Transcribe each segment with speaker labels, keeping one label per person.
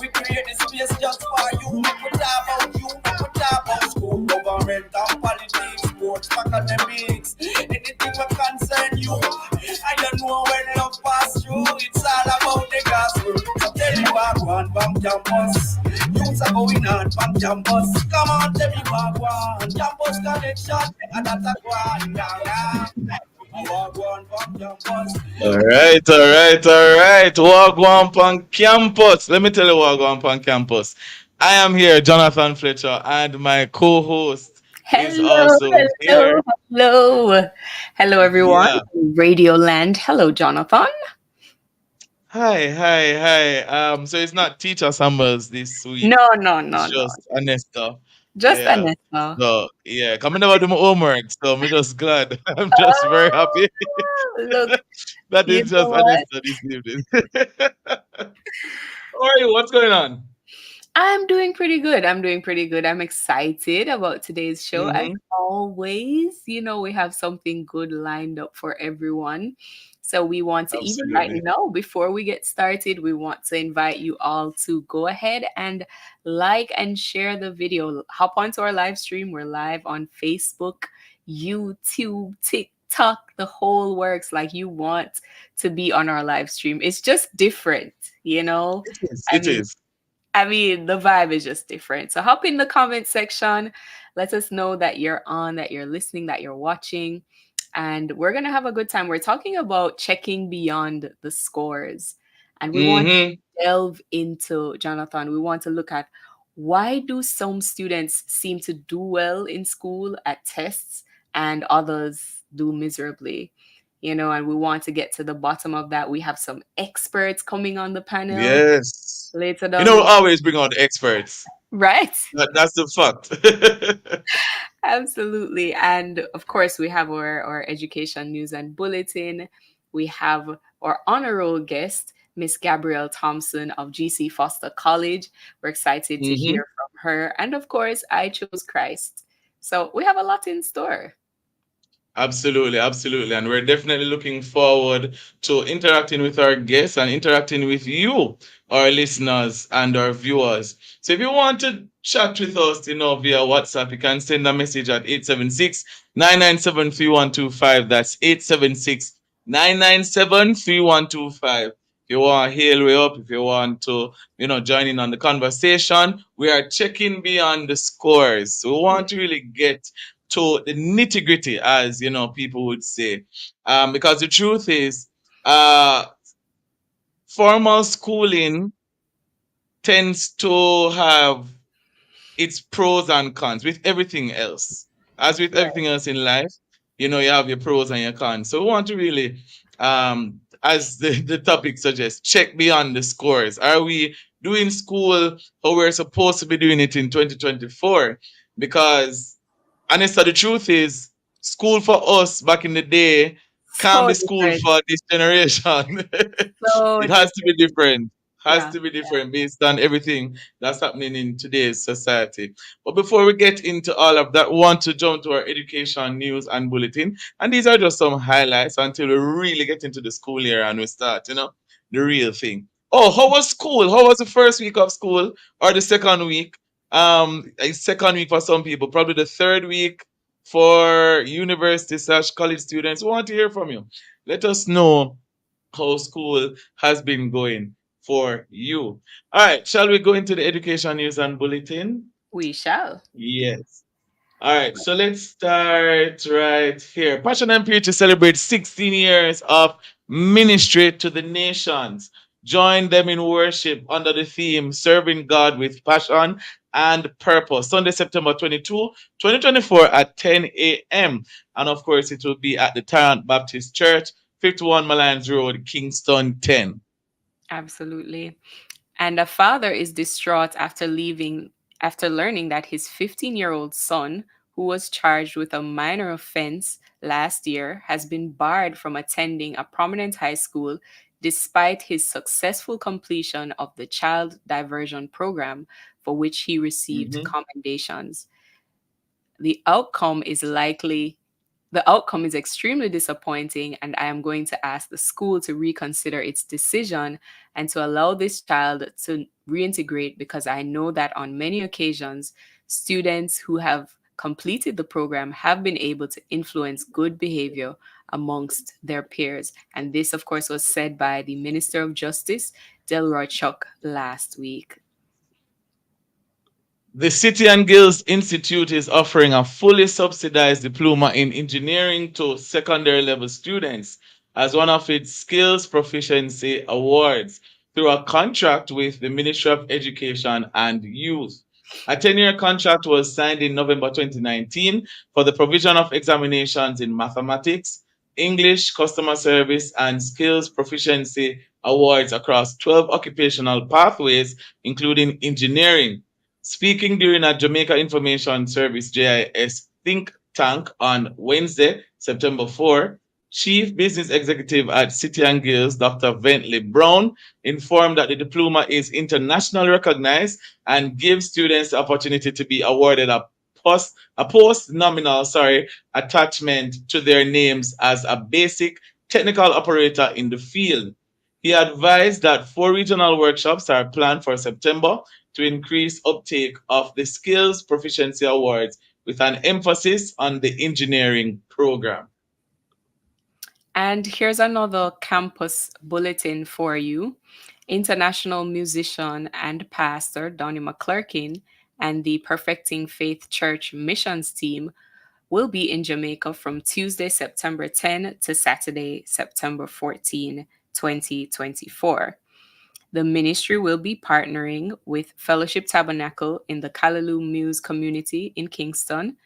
Speaker 1: We create this space just for you. Make we talk about you, make we talk about school, government and politics, sports, academics, anything that concern you. I don't know when love pass through. It's all about the gospel. So tell me what one from campus. Youths are going on from campus. Come on, tell me what one. Campus connection, and that's a one. One from campus.
Speaker 2: All right. Wagwan on campus. Let me tell you Wagwan on campus. I am here, Jonathan Fletcher, and my co-host is
Speaker 3: Hello,
Speaker 2: also
Speaker 3: hello,
Speaker 2: here.
Speaker 3: hello. Hello, everyone.
Speaker 2: Yeah.
Speaker 3: Radio Land. Hello, Jonathan.
Speaker 2: Hi. So it's not Teacher Summers this week.
Speaker 3: No, no, no,
Speaker 2: It's
Speaker 3: no.
Speaker 2: just Anesta.
Speaker 3: Just
Speaker 2: Yeah.
Speaker 3: Anessa.
Speaker 2: So yeah, coming about do my homework. So I'm just glad. I'm just very happy
Speaker 3: Ah, look,
Speaker 2: that
Speaker 3: you
Speaker 2: it's
Speaker 3: know
Speaker 2: just
Speaker 3: what?
Speaker 2: Anesta this evening. How are you? What's going on?
Speaker 3: I'm doing pretty good. I'm doing pretty good. I'm excited about today's show. As
Speaker 2: Mm-hmm.
Speaker 3: always, we have something good lined up for everyone. So we want to, even right
Speaker 2: Absolutely.
Speaker 3: now, before we get started, we want to invite you all to go ahead and like and share the video. Hop onto our live stream. We're live on Facebook, YouTube, TikTok, the whole works. Like, you want to be on our live stream. It's just different, you know?
Speaker 2: It is.
Speaker 3: I
Speaker 2: It
Speaker 3: mean,
Speaker 2: is.
Speaker 3: the vibe is just different. So hop in the comment section. Let us know that you're on, that you're listening, that you're watching. And we're going to have a good time. We're talking about checking beyond the scores. And we want
Speaker 2: Mm-hmm.
Speaker 3: to delve into, Jonathan, we want to look at, why do some students seem to do well in school at tests and others do miserably? And we want to get to the bottom of that. We have some experts coming on the panel
Speaker 2: Yes.
Speaker 3: later
Speaker 2: You
Speaker 3: down
Speaker 2: know,
Speaker 3: the
Speaker 2: we always bring out the experts.
Speaker 3: right.
Speaker 2: That's the fact.
Speaker 3: Absolutely. And of course, we have our education news and bulletin. We have our honor roll guest, Miss Gabrielle Thompson of GC Foster College. We're excited to
Speaker 2: Mm-hmm.
Speaker 3: hear from her. And of course, I chose Christ. So we have a lot in store.
Speaker 2: Absolutely. And we're definitely looking forward to interacting with our guests and interacting with you, our listeners and our viewers. So if you want to chat with us, via WhatsApp, you can send a message at 876-997-3125. That's 876-997-3125. If you want to hail way up, if you want to, join in on the conversation, we are checking beyond the scores. So we want to really get to the nitty gritty, as people would say, because the truth is, uh, formal schooling tends to have its pros and cons with everything else. As with everything else in life, you have your pros and your cons. So we want to really, as the topic suggests, check beyond the scores. Are we doing school how we're supposed to be doing it in 2024? Because honestly, the truth is, school for us back in the day can't
Speaker 3: So
Speaker 2: be school
Speaker 3: different.
Speaker 2: for this generation.
Speaker 3: So
Speaker 2: It has to be
Speaker 3: different.
Speaker 2: different. Has
Speaker 3: Yeah.
Speaker 2: to be different based on everything that's happening in today's society. But before we get into all of that, we want to jump to our education news and bulletin. And these are just some highlights until we really get into the school year and we start, the real thing. Oh, how was school? How was the first week of school or the second week? A second week for some people, probably the third week for university/college students. We want to hear from you. Let us know how school has been going for you. All right, shall we go into the education news and bulletin?
Speaker 3: We shall.
Speaker 2: Yes. All right, so let's start right here. Passion and Purity celebrates 16 years of ministry to the nations. Join them in worship under the theme Serving God with Passion and Purpose. Sunday, September 22, 2024 at 10 a.m. And of course, it will be at the Tarrant Baptist Church, 51 Malines Road, Kingston 10.
Speaker 3: Absolutely. And a father is distraught after learning that his 15-year-old son, who was charged with a minor offense last year, has been barred from attending a prominent high school despite his successful completion of the child diversion program for which he received
Speaker 2: Mm-hmm.
Speaker 3: commendations. The outcome is likely The outcome is extremely disappointing, and I am going to ask the school to reconsider its decision and to allow this child to reintegrate, because I know that on many occasions, students who have completed the program have been able to influence good behavior amongst their peers. And this, of course, was said by the Minister of Justice, Delroy Chuck, last week.
Speaker 2: The City and Guilds Institute is offering a fully subsidized diploma in engineering to secondary level students as one of its skills proficiency awards through a contract with the Ministry of Education and Youth. A 10-year contract was signed in November 2019 for the provision of examinations in mathematics, English, customer service, and skills proficiency awards across 12 occupational pathways, including engineering. Speaking during a Jamaica Information Service JIS think tank on Wednesday, September 4, Chief Business Executive at City and Guilds, Dr. Bentley Brown, informed that the diploma is internationally recognized and gives students the opportunity to be awarded a post nominal attachment to their names as a basic technical operator in the field. He advised that 4 regional workshops are planned for September to increase uptake of the Skills Proficiency Awards with an emphasis on the engineering program.
Speaker 3: And here's another campus bulletin for you. International musician and pastor Donnie McClurkin and the Perfecting Faith Church missions team will be in Jamaica from Tuesday, September 10 to Saturday, September 14, 2024. The ministry will be partnering with Fellowship Tabernacle in the Callaloo Muse community in Kingston,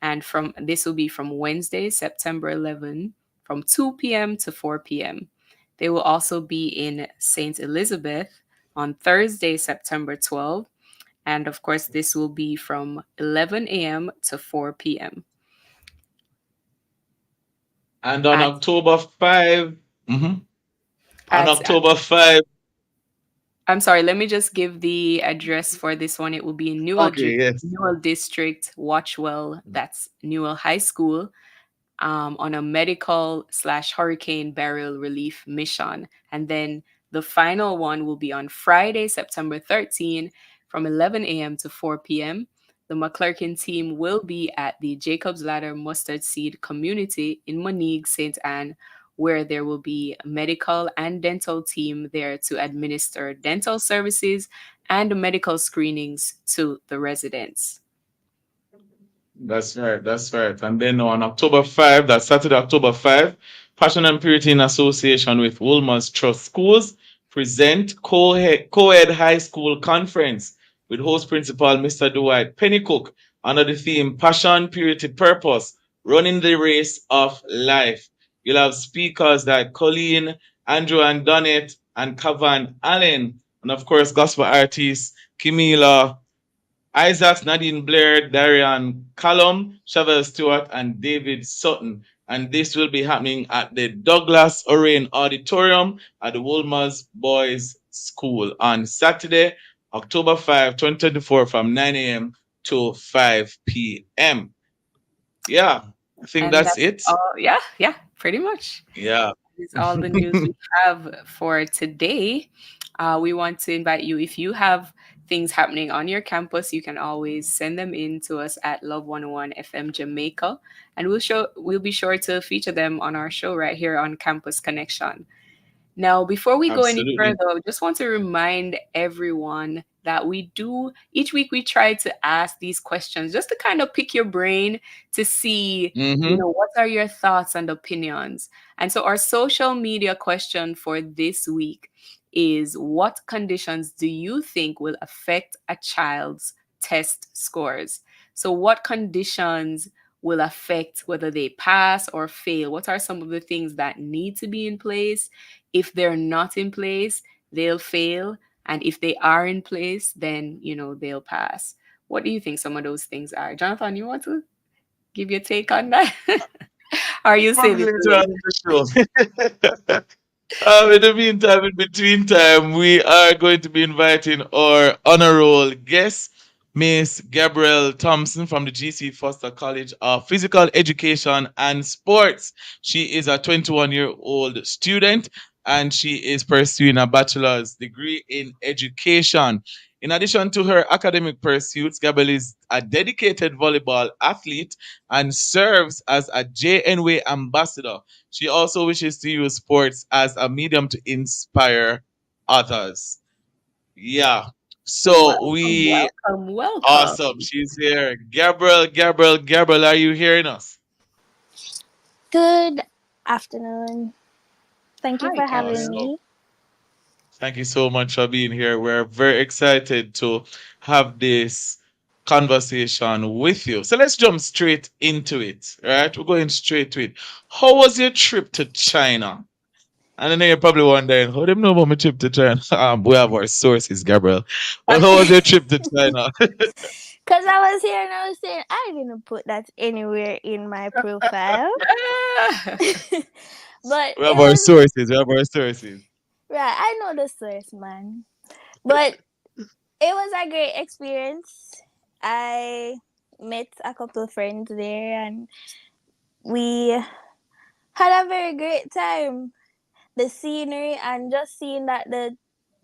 Speaker 3: and from this will be from Wednesday, September 11, from 2 p.m. to 4 p.m. They will also be in St. Elizabeth on Thursday, September 12, and of course, this will be from 11 a.m. to 4 p.m.
Speaker 2: And on
Speaker 3: At,
Speaker 2: October 5, mhm, on
Speaker 3: at
Speaker 2: October 5,
Speaker 3: I'm sorry, let me just give the address for this one. It will be in
Speaker 2: okay, yes.
Speaker 3: Newell District, Watchwell. That's Newell High School, on a medical/hurricane burial relief mission. And then the final one will be on Friday, September 13, from 11 a.m. to 4 p.m. The McClurkin team will be at the Jacob's Ladder Mustard Seed Community in Monique, St. Anne, where there will be a medical and dental team there to administer dental services and medical screenings to the residents.
Speaker 2: That's right. That's right. And then on October 5, that's Saturday, October 5, Passion and Purity in association with Woolmer's Trust Schools present Co-ed High School Conference with host principal Mr. Dwight Pennycook under the theme Passion, Purity, Purpose, Running the Race of Life. You'll have speakers like Colleen, Andrew and Donnet, and Cavan Allen, and of course, gospel artists Kimila, Isaacs, Nadine Blair, Darian Callum, Chevelle Stewart, and David Sutton. And this will be happening at the Douglas Orain Auditorium at the Wolmer's Boys School on Saturday, October 5, 2024, from 9 a.m. to 5 p.m. Yeah, I think
Speaker 3: And
Speaker 2: that's
Speaker 3: that's
Speaker 2: it.
Speaker 3: all. Yeah, pretty much.
Speaker 2: Yeah.
Speaker 3: Is all the news we have for today. We want to invite you, if you have things happening on your campus, you can always send them in to us at Love 101 FM Jamaica, and we'll be sure to feature them on our show right here on Campus Connection. Now, before we go any
Speaker 2: Absolutely.
Speaker 3: further, I just want to remind everyone that we do each week we try to ask these questions just to kind of pick your brain to see,
Speaker 2: Mm-hmm.
Speaker 3: what are your thoughts and opinions. And so our social media question for this week is, what conditions do you think will affect a child's test scores? So what conditions will affect whether they pass or fail? What are some of the things that need to be in place? If they're not in place, they'll fail. And if they are in place, then, they'll pass. What do you think some of those things are? Jonathan, you want to give your take on that? Are you
Speaker 2: Probably
Speaker 3: saving
Speaker 2: later
Speaker 3: it?
Speaker 2: on in the show. In the meantime, in between time, we are going to be inviting our honor roll guest, Miss Gabrielle Thompson from the GC Foster College of Physical Education and Sports. She is a 21-year-old student and she is pursuing a bachelor's degree in education. In addition to her academic pursuits, Gabrielle is a dedicated volleyball athlete and serves as a JNW ambassador. She also wishes to use sports as a medium to inspire others. Yeah. So
Speaker 3: Welcome,
Speaker 2: we
Speaker 3: welcome,
Speaker 2: awesome.
Speaker 3: welcome.
Speaker 2: She's here. Gabrielle, are you hearing us?
Speaker 4: Good afternoon. Thank you
Speaker 3: Hi,
Speaker 4: for having
Speaker 2: Awesome.
Speaker 3: Gabrielle.
Speaker 4: me.
Speaker 2: Thank you so much for being here. We're very excited to have this conversation with you. So let's jump straight into it. Right? We're going straight to it. How was your trip to China? And I know you're probably wondering, how do you know about my trip to China? We have our sources, Gabriel. But how was your trip to China?
Speaker 4: Because I was here and I was saying, I didn't put that anywhere in my profile.
Speaker 3: Ah,
Speaker 4: But
Speaker 2: We
Speaker 4: it
Speaker 2: have our
Speaker 4: was,
Speaker 2: sources. We have our sources.
Speaker 4: right, I know the source, man. But it was a great experience. I met a couple of friends there and we had a very great time. The scenery and just seeing that the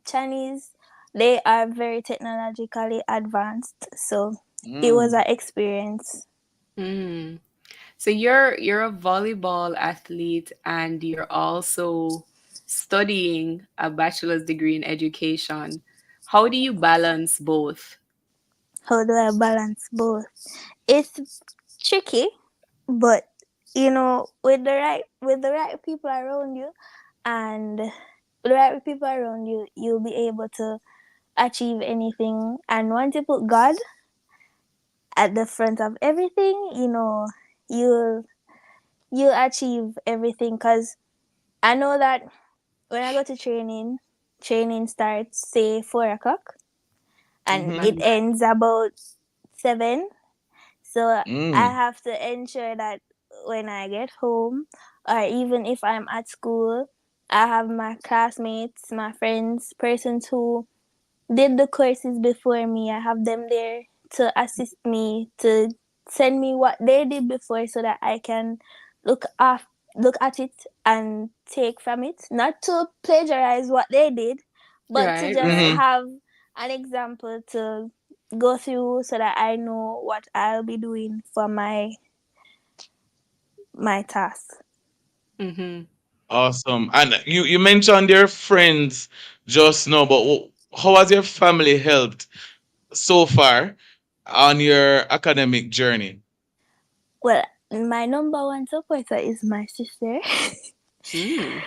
Speaker 4: Chinese, they are very technologically advanced. So it was
Speaker 2: Mm.
Speaker 4: an experience.
Speaker 3: mm. So you're a volleyball athlete and you're also studying a bachelor's degree in education. How do you balance both?
Speaker 4: How do I balance both? It's tricky, but with the right people around you and with the right people around you, you'll be able to achieve anything. And once you put God at the front of everything, you'll you'll achieve everything. Cause I know that when I go to training starts say 4 o'clock and
Speaker 2: Mm-hmm.
Speaker 4: it
Speaker 3: Mhm.
Speaker 4: ends about 7. So I
Speaker 2: Mm.
Speaker 4: have to ensure that when I get home, or even if I'm at school, I have my classmates, my friends, persons who did the courses before me. I have them there to assist me, to send me what they did before so that I can look off look at it and take from it. Not to plagiarize what they did, but to
Speaker 3: Right,
Speaker 4: just
Speaker 2: Mm-hmm.
Speaker 3: right.
Speaker 4: have an example to go through so that I know what I'll be doing for my task.
Speaker 3: Mm-hmm.
Speaker 2: Awesome. And you mentioned your friends just now, but how has your family helped so far on your academic journey?
Speaker 4: Well, my number one supporter is my sister.
Speaker 3: Mm.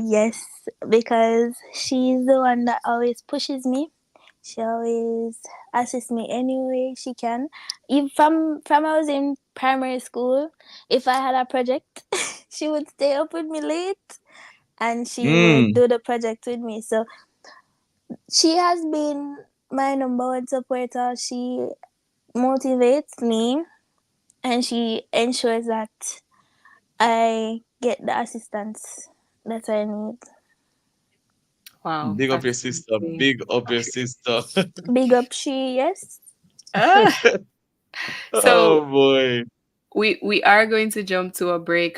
Speaker 4: Yes, because she's the one that always pushes me. She always assists me any way she can. Even from I was in primary school, if I had a project, she would stay up with me late and she would
Speaker 2: Mm.
Speaker 4: do the project with me. So she has been my number one supporter. She motivates me and she ensures that I get the assistance that I need.
Speaker 3: Wow,
Speaker 2: Big up your
Speaker 3: that's
Speaker 2: sister.
Speaker 3: lovely.
Speaker 2: Big up your sister.
Speaker 4: Big up she, yes.
Speaker 3: Ah,
Speaker 2: Oh
Speaker 3: so
Speaker 2: boy.
Speaker 3: we are going to jump to a break,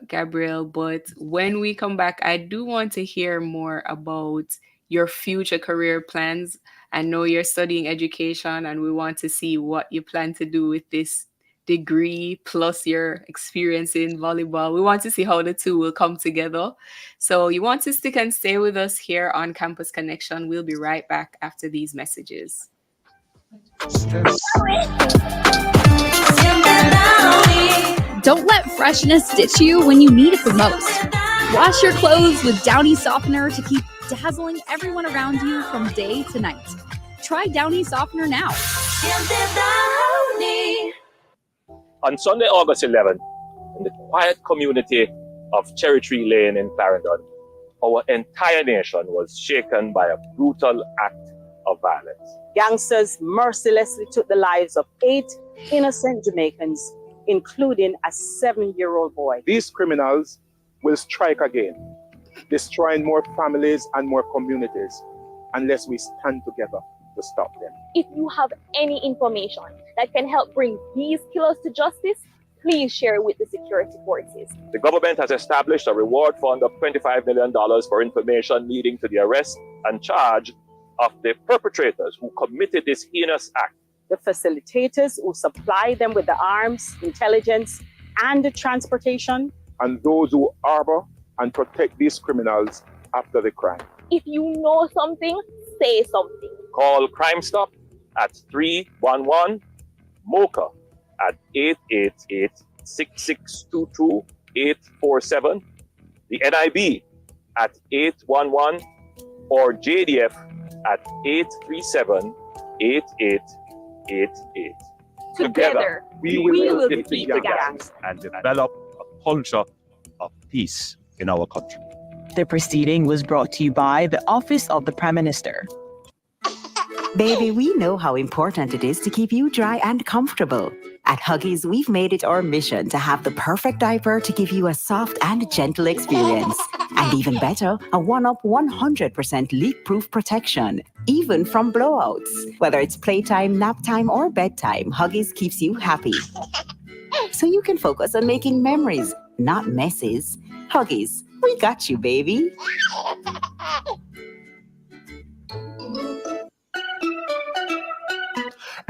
Speaker 3: Gabrielle, but when we come back, I do want to hear more about your future career plans. I know you're studying education, and we want to see what you plan to do with this degree plus your experience in volleyball. We want to see how the two will come together. So you want to stick and stay with us here on Campus Connection. We'll be right back after these messages.
Speaker 2: Yes.
Speaker 5: Don't let freshness ditch you when you need it the most. Wash your clothes with Downy Softener to keep dazzling everyone around you from day to night. Try Downy Softener now.
Speaker 6: On Sunday, August 11th, in the quiet community of Cherry Tree Lane in Clarendon, our entire nation was shaken by a brutal act of violence.
Speaker 7: Gangsters mercilessly took the lives of 8 innocent Jamaicans, including a 7-year-old boy.
Speaker 8: These criminals will strike again, destroying more families and more communities unless we stand together.
Speaker 6: to stop them.
Speaker 9: If you have any information that can help bring these killers to justice, please share it with the security forces.
Speaker 6: The government has established a reward fund of $25 million for information leading to the arrest and charge of the perpetrators who committed this heinous act.
Speaker 7: The facilitators who supply them with the arms, intelligence, and the transportation.
Speaker 8: And those who harbor and protect these criminals after the crime.
Speaker 9: If you know something, say something.
Speaker 6: Call Crime Stop at 311, MOCA at 888-6622-847, the NIB at 811, or JDF at 837-8888.
Speaker 9: Together,
Speaker 6: we will defeat the gangs
Speaker 10: and develop a culture of peace in our country.
Speaker 11: The proceeding was brought to you by the Office of the Prime Minister.
Speaker 12: Baby, we know how important it is to keep you dry and comfortable. At Huggies, we've made it our mission to have the perfect diaper to give you a soft and gentle experience. And even better, a one-up 100% leak-proof protection, even from blowouts. Whether it's playtime, nap time, or bedtime, Huggies keeps you happy. So you can focus on making memories, not messes. Huggies, we got you, baby.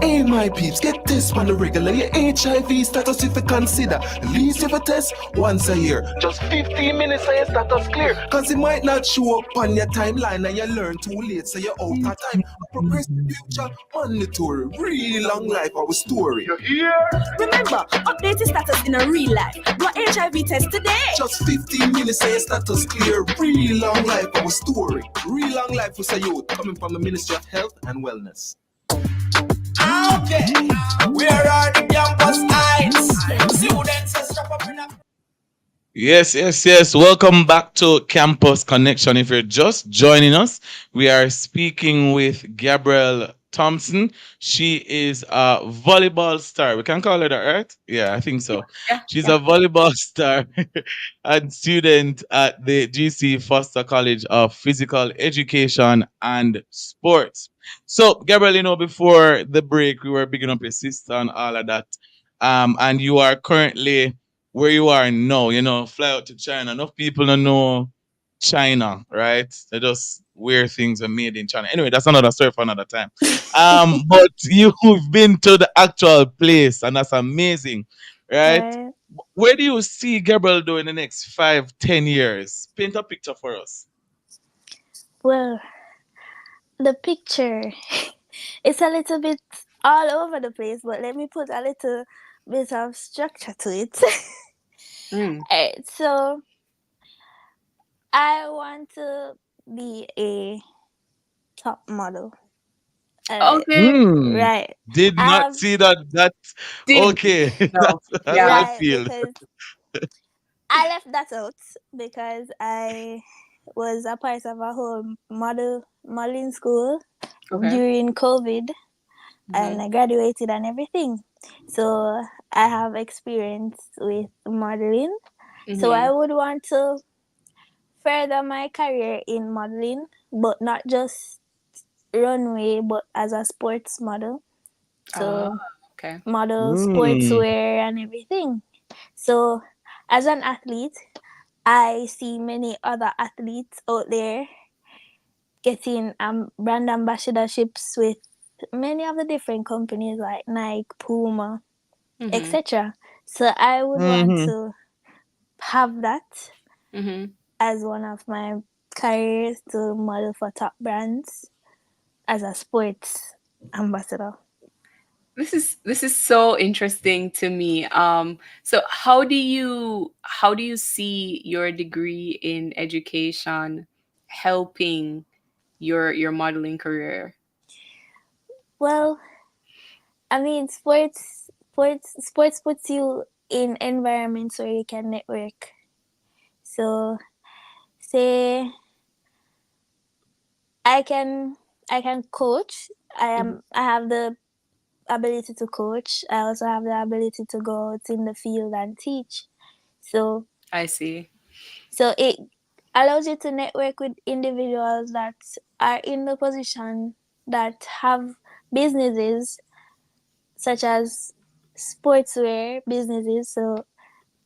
Speaker 13: Hey, my peeps, get this on the regular. Your HIV status if you consider. At least if you test once a year. Just 15 minutes and your status clear. Cause it might not show up on your timeline and you learn too late, so you're out of time. A progressive future, mandatory. Really long life, our story. You hear?
Speaker 14: Remember, update your status in a real life. Do a HIV test today.
Speaker 13: Just 15 minutes and your status clear. Really long life, our story. Real long life for youth, coming from the Ministry of Health and Wellness.
Speaker 1: Okay, where are the campus lights? Students are strap up in a...
Speaker 2: Yes. Welcome back to Campus Connection. If you're just joining us, we are speaking with Gabrielle Thompson. She is a volleyball star. We can call her that, right? Yeah, I think so. She's a volleyball star and student at the GC Foster College of Physical Education and Sports. So, Gabrielle, before the break, we were picking up your sister and all of that. And you are currently where you are now, fly out to China. Enough people don't know China, right? They just wear things are made in China. Anyway, that's another story for another time. But you've been to the actual place, and that's amazing, right? Where do you see Gabrielle doing the next 5-10 years? Paint a picture for us.
Speaker 4: Well, the picture, it's a little bit all over the place, but let me put a little bit of structure to it. Alright, so I want to be a top model.
Speaker 3: Okay.
Speaker 4: Right.
Speaker 2: Did not see that. Okay.
Speaker 3: No.
Speaker 2: That's how I
Speaker 4: Right,
Speaker 2: feel.
Speaker 4: because I left that out because I was a part of a whole modeling school during COVID, and I graduated and everything. So I have experience with modeling. So I would want to further my career in modeling, but not just runway, but as a sports model. So model sportswear and everything. So as an athlete, I see many other athletes out there getting brand ambassadorships with many of the different companies like Nike, Puma, etc. So I would want to have that as one of my careers, to model for top brands as a sports ambassador.
Speaker 3: This is so interesting to me. So how do you see your degree in education helping your modeling career?
Speaker 4: Well, I mean, sports puts you in environments where you can network. So, say I can coach. I have the ability to coach. I also have the ability to go out in the field and teach. So
Speaker 3: I see.
Speaker 4: So it allows you to network with individuals that are in the position that have businesses such as sportswear businesses. So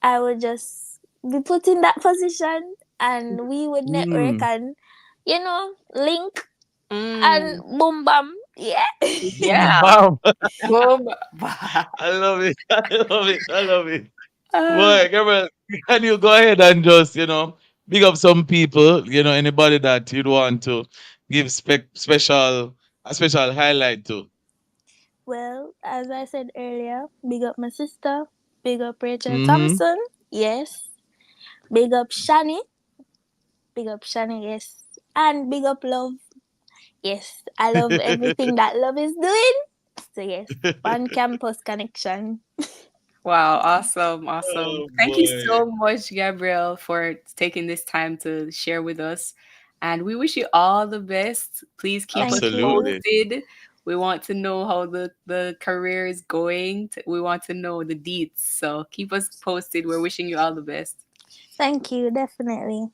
Speaker 4: I would just be put in that position and we would network
Speaker 2: Mm.
Speaker 4: and, link and boom bam. Yeah.
Speaker 3: Yeah.
Speaker 2: Wow.
Speaker 3: Boom.
Speaker 2: I love it. I love it. I love it.
Speaker 3: Uh,
Speaker 2: Boy, Gabriel, can you go ahead and just, big up some people, anybody that you'd want to give a special highlight to?
Speaker 4: Well, as I said earlier, big up my sister, big up Rachel
Speaker 2: Mm-hmm.
Speaker 4: Thompson, yes. Big up Shani, yes. And big up Love, yes. I love everything that Love is doing. So, yes, on campus connection.
Speaker 3: Wow, awesome, awesome.
Speaker 2: Oh
Speaker 3: Thank you
Speaker 2: boy.
Speaker 3: so much, Gabrielle, for taking this time to share with us. And we wish you all the best. Please keep us
Speaker 4: Thank you.
Speaker 2: Absolutely.
Speaker 3: posted. We want to know how the career is going. We want to know the deets. So keep us posted. We're wishing you all the best.
Speaker 4: Thank you, definitely.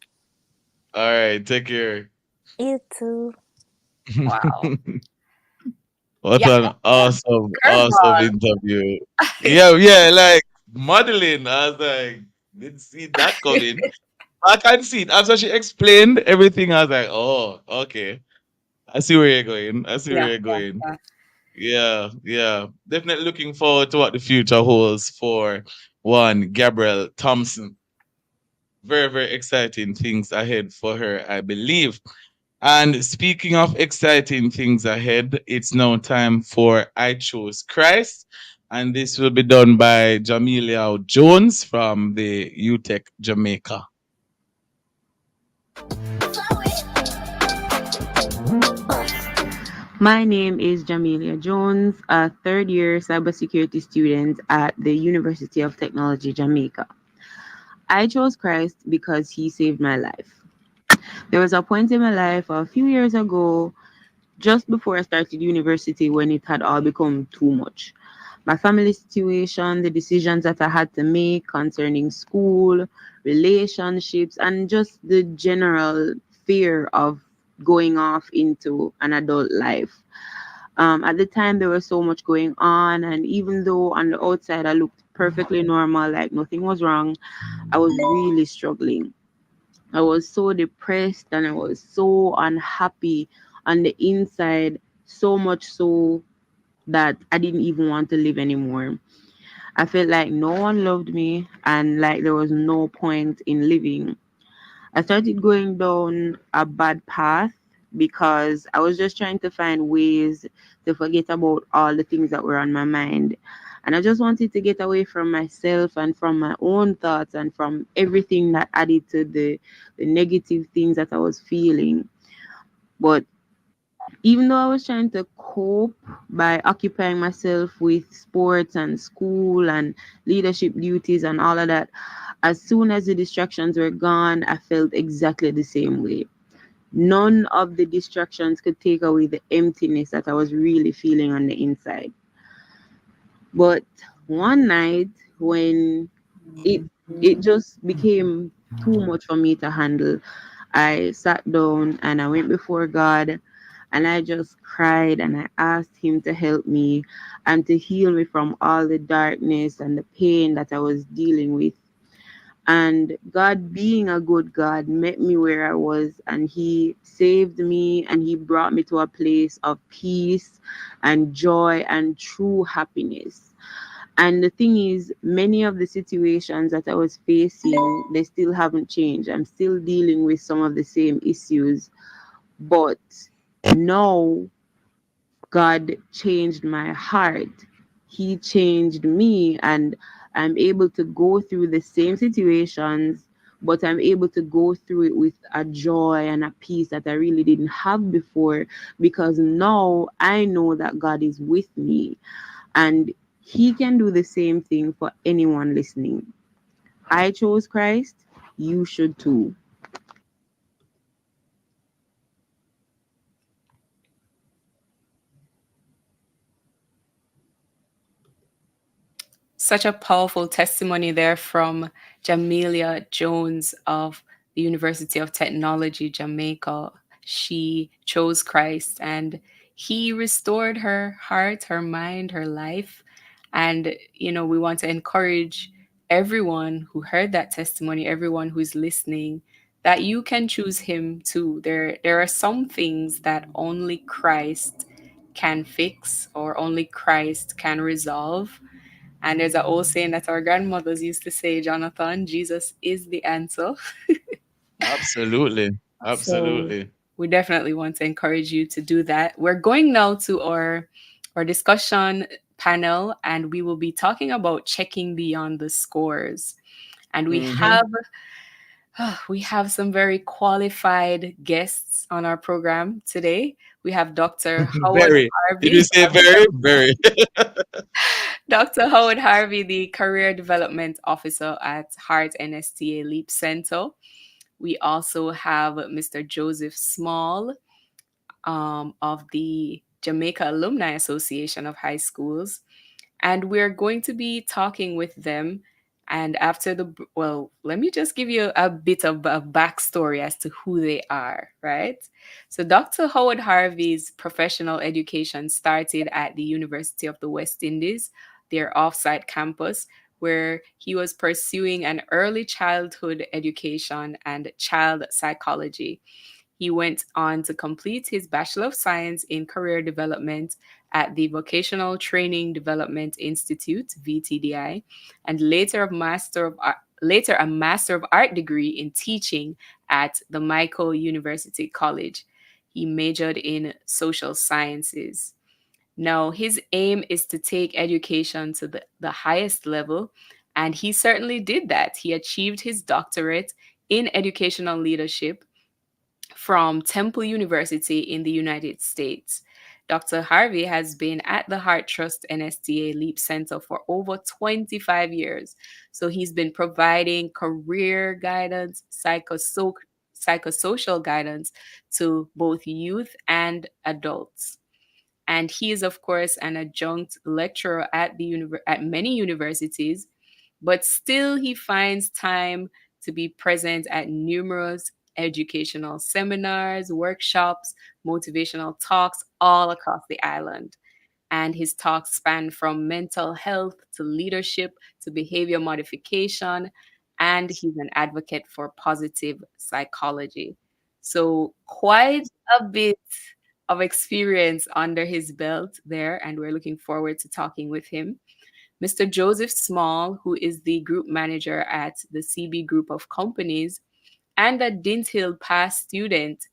Speaker 2: All right, take care.
Speaker 4: You too.
Speaker 3: Wow.
Speaker 2: What
Speaker 3: Yeah,
Speaker 2: an awesome
Speaker 3: curveball.
Speaker 2: interview. Yeah, yeah, like modeling. I was like, didn't see that coming. I can see it. After she explained everything, I was like, oh, okay. I see where you're going. I see where
Speaker 3: Yeah,
Speaker 2: you're
Speaker 3: yeah,
Speaker 2: going.
Speaker 3: yeah.
Speaker 2: Yeah, yeah. Definitely looking forward to what the future holds for one Gabrielle Thompson. Very, very exciting things ahead for her, I believe. And speaking of exciting things ahead, it's now time for I Chose Christ. And this will be done by Jamelia Jones from the UTech Jamaica.
Speaker 15: My name is Jamelia Jones, a third year cybersecurity student at the University of Technology, Jamaica. I chose Christ because he saved my life. There was a point in my life a few years ago, just before I started university, when it had all become too much. My family situation, the decisions that I had to make concerning school, relationships, and just the general fear of going off into an adult life. At the time, there was so much going on, and even though on the outside I looked perfectly normal, like nothing was wrong, I was really struggling. I was so depressed and I was so unhappy on the inside, so much so that I didn't even want to live anymore. I felt like no one loved me and like there was no point in living. I started going down a bad path because I was just trying to find ways to forget about all the things that were on my mind. And I just wanted to get away from myself and from my own thoughts and from everything that added to the negative things that I was feeling. But even though I was trying to cope by occupying myself with sports and school and leadership duties and all of that, as soon as the distractions were gone, I felt exactly the same way. None of the distractions could take away the emptiness that I was really feeling on the inside. But one night when it it just became too much for me to handle, I sat down and I went before God and I just cried and I asked him to help me and to heal me from all the darkness and the pain that I was dealing with. And God, being a good God, met me where I was and He saved me and He brought me to a place of peace and joy and true happiness. And the thing is, many of the situations that I was facing, they still haven't changed. I'm still dealing with some of the same issues. But now God changed my heart. He changed me, and I'm able to go through the same situations, but I'm able to go through it with a joy and a peace that I really didn't have before because now I know that God is with me and He can do the same thing for anyone listening. I chose Christ, you should too.
Speaker 3: Such a powerful testimony there from Jamelia Jones of the University of Technology, Jamaica. She chose Christ and He restored her heart, her mind, her life. And, we want to encourage everyone who heard that testimony, everyone who's listening, that you can choose him too. There are some things that only Christ can fix or only Christ can resolve. And there's an old saying that our grandmothers used to say, Jonathan, Jesus is the answer.
Speaker 2: Absolutely.
Speaker 3: So
Speaker 2: Absolutely.
Speaker 3: we definitely want to encourage you to do that. We're going now to our discussion panel, and we will be talking about checking beyond the scores. And we have some very qualified guests on our program today. We have Dr. Howard
Speaker 2: Very. Did you
Speaker 3: Harvey.
Speaker 2: say very? Very.
Speaker 3: Dr. Howard Harvey, the Career Development Officer at Heart NSTA Leap Center. We also have Mr. Joseph Small of the Jamaica Alumni Association of High Schools. And we're going to be talking with them. And let me just give you a bit of a backstory as to who they are, right? So Dr. Howard Harvey's professional education started at the University of the West Indies, their offsite campus, where he was pursuing an early childhood education and child psychology. He went on to complete his Bachelor of Science in Career Development at the Vocational Training Development Institute, VTDI, and later a Master of Art degree in teaching at the Michael University College. He majored in social sciences. Now, his aim is to take education to the highest level, and he certainly did that. He achieved his doctorate in educational leadership from Temple University in the United States. Dr. Harvey has been at the Heart Trust NSTA Leap Center for over 25 years. So he's been providing career guidance, psychosocial guidance to both youth and adults. And he is, of course, an adjunct lecturer at many universities, but still he finds time to be present at numerous educational seminars, workshops, motivational talks all across the island. And his talks span from mental health to leadership to behavior modification. And he's an advocate for positive psychology. So, quite a bit of experience under his belt there. And we're looking forward to talking with him. Mr. Joseph Small, who is the group manager at the CB Group of Companies, and a Dint Hill Pass student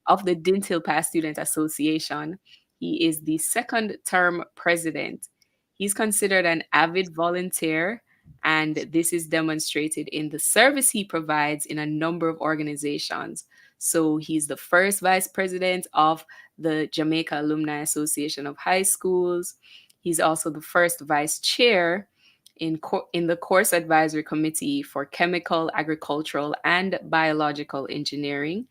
Speaker 3: of the Dint Hill Pass Student Association. He is the second term president. He's considered an avid volunteer, and this is demonstrated in the service he provides in a number of organizations. So he's the first vice president of the Jamaica Alumni Association of High Schools. He's also the first vice chair in the course advisory committee for chemical, agricultural, and biological engineering.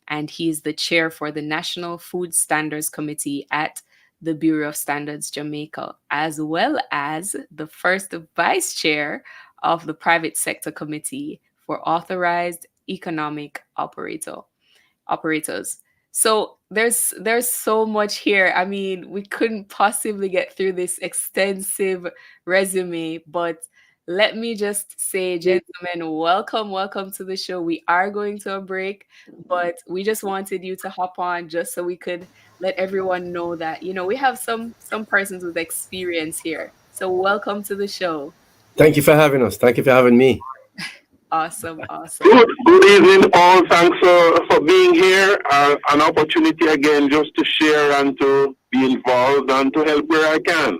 Speaker 3: And he's the chair for the National Food Standards Committee at the Bureau of Standards Jamaica, as well as the first vice chair of the Private Sector Committee for Authorized Economic Operators. So there's so much here. I mean, we couldn't possibly get through this extensive resume, but let me just say, gentlemen, welcome to the show. We are going to a break, but we just wanted you to hop on just so we could let everyone know that, we have some persons with experience here. So welcome to the show.
Speaker 16: Thank you for having us. Thank you for having me.
Speaker 3: Awesome.
Speaker 8: Good evening, all. Thanks for being here. An opportunity again just to share and to be involved and to help where I can.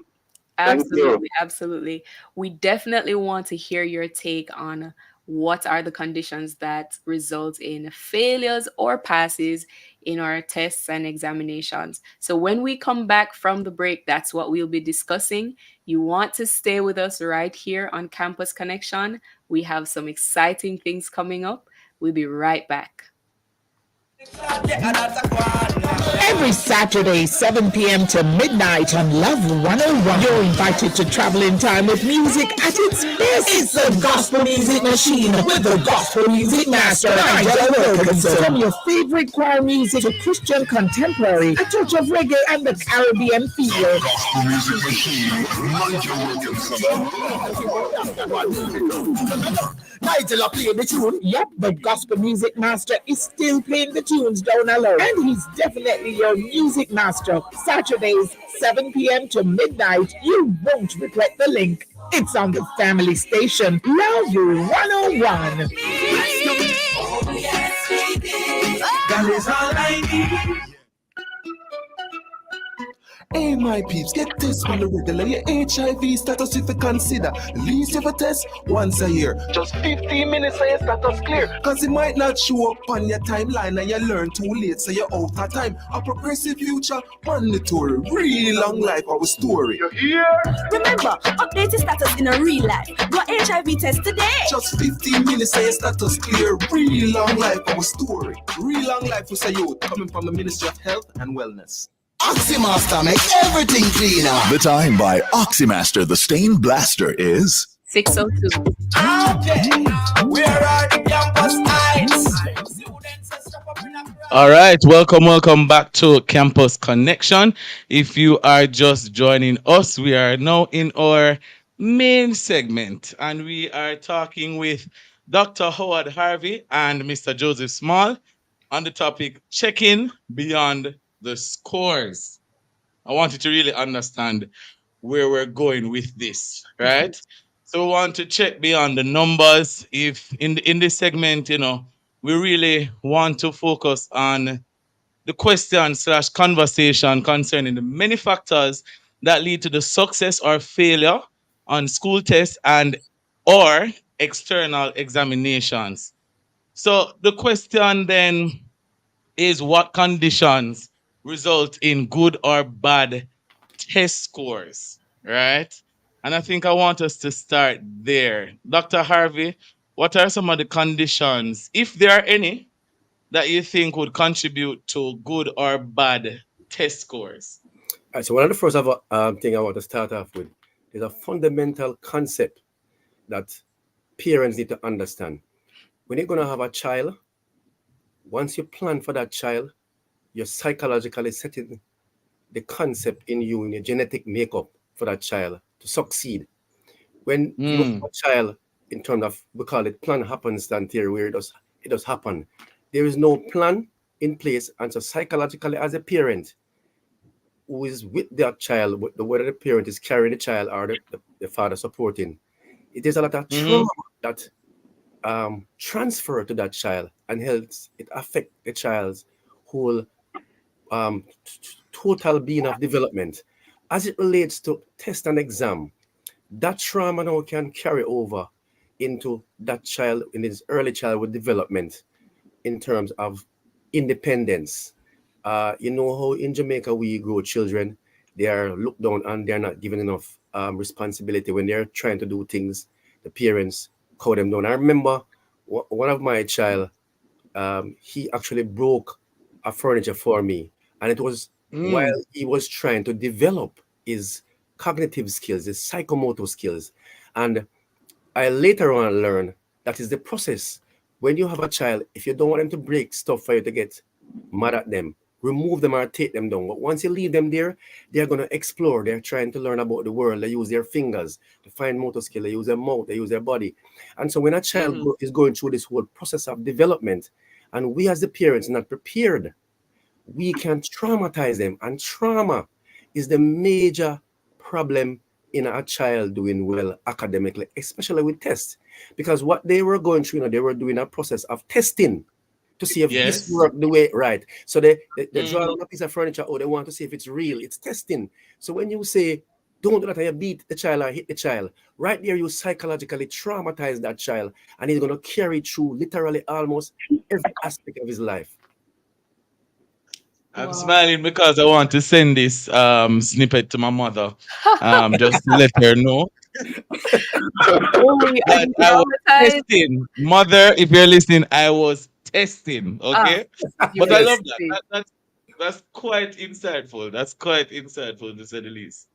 Speaker 3: Absolutely. We definitely want to hear your take on what are the conditions that result in failures or passes in our tests and examinations. So when we come back from the break, that's what we'll be discussing. You want to stay with us right here on Campus Connection. We have some exciting things coming up. We'll be right back.
Speaker 17: Every Saturday, 7 p.m. to midnight on Love 101. You're invited to travel in time with music at its best. It's the Gospel Music Machine with the Gospel Music Master, Nigel Wilkinson. From your favorite choir music to Christian contemporary, a touch of reggae and the Caribbean feel.
Speaker 18: Gospel Music Machine with Nigel Wilkinson.
Speaker 17: Nigel playing the tune. Yep, the Gospel Music Master is still playing the tunes down alone. And he's definitely your music master. Saturdays, 7 p.m. to midnight. You won't regret the link. It's on the family station, Love 101.
Speaker 13: That is all I need. Hey, my peeps, get this on the regular. Your HIV status if you consider. At least if a test once a year. Just 15 minutes and your status clear. Cause it might not show up on your timeline and you learn too late, so you're out of time. A progressive future, mandatory. Real long life, our story. You hear?
Speaker 14: Remember, update your status in a real life. Go HIV test today.
Speaker 13: Just 15 minutes and your status clear. Real long life, our story. Real long life for youth, coming from the Ministry of Health and Wellness.
Speaker 18: Oxymaster makes everything cleaner. The time by Oxymaster, the stain blaster, is
Speaker 3: 6:02.
Speaker 1: Okay, where are the campus lights?
Speaker 2: All right, welcome back to Campus Connection. If you are just joining us, we are now in our main segment and we are talking with Dr. Howard Harvey and Mr. Joseph Small on the topic checking beyond the scores. I want you to really understand where we're going with this, right? So we want to check beyond the numbers. If in this segment, we really want to focus on the question/conversation concerning the many factors that lead to the success or failure on school tests and or external examinations. So the question then is, what conditions result in good or bad test scores, right? And I think I want us to start there. Dr. Harvey, what are some of the conditions, if there are any, that you think would contribute to good or bad test scores?
Speaker 16: All right, so one of the first thing I want to start off with is a fundamental concept that parents need to understand. When you're going to have a child, once you plan for that child, you're psychologically setting the concept in you, in your genetic makeup for that child to succeed. When you have a child, in terms of, we call it plan happenstance theory, where it does happen. There is no plan in place, and so psychologically as a parent who is with that child, whether the parent is carrying the child or the father supporting, it is a lot of trauma that transfer to that child and helps it affect the child's whole total being of development. As it relates to test and exam, that trauma now can carry over into that child in his early childhood development in terms of independence. You know how in Jamaica we grow children, they are looked down and they're not given enough responsibility when they're trying to do things. The parents call them down. I remember one of my child, he actually broke a furniture for me, and it was while he was trying to develop his cognitive skills, his psychomotor skills. And I later on learned that is the process. When you have a child, if you don't want them to break stuff for you to get mad at them, remove them or take them down. But once you leave them there, they're going to explore. They're trying to learn about the world. They use their fingers to find motor skill. They use their mouth. They use their body. And so when a child is going through this whole process of development, and we as the parents not prepared, we can traumatize them. And trauma is the major problem in a child doing well academically, especially with tests. Because what they were going through, they were doing a process of testing to see if this worked the way right. So they draw on a piece of furniture, they want to see if it's real. It's testing. So when you say, don't do that and you beat the child or hit the child, right there you psychologically traumatize that child, and he's going to carry through literally almost every aspect of his life.
Speaker 2: I'm smiling because I want to send this snippet to my mother, just to let her know. I was testing. Mother, if you're listening, I was testing.
Speaker 3: Ah,
Speaker 2: Okay,
Speaker 3: you
Speaker 2: but I
Speaker 3: will
Speaker 2: love that.
Speaker 3: see.
Speaker 2: That's quite insightful. That's quite insightful to say the least.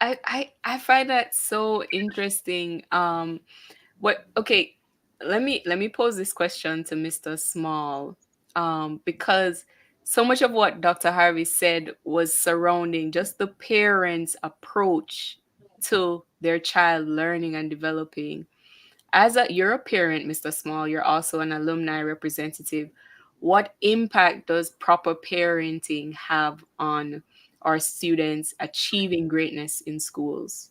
Speaker 3: I find that so interesting. What okay, let me pose this question to Mr. Small. Because so much of what Dr. Harvey said was surrounding just the parents' approach to their child learning and developing. You're a parent, Mr. Small, you're also an alumni representative. What impact does proper parenting have on our students achieving greatness in schools?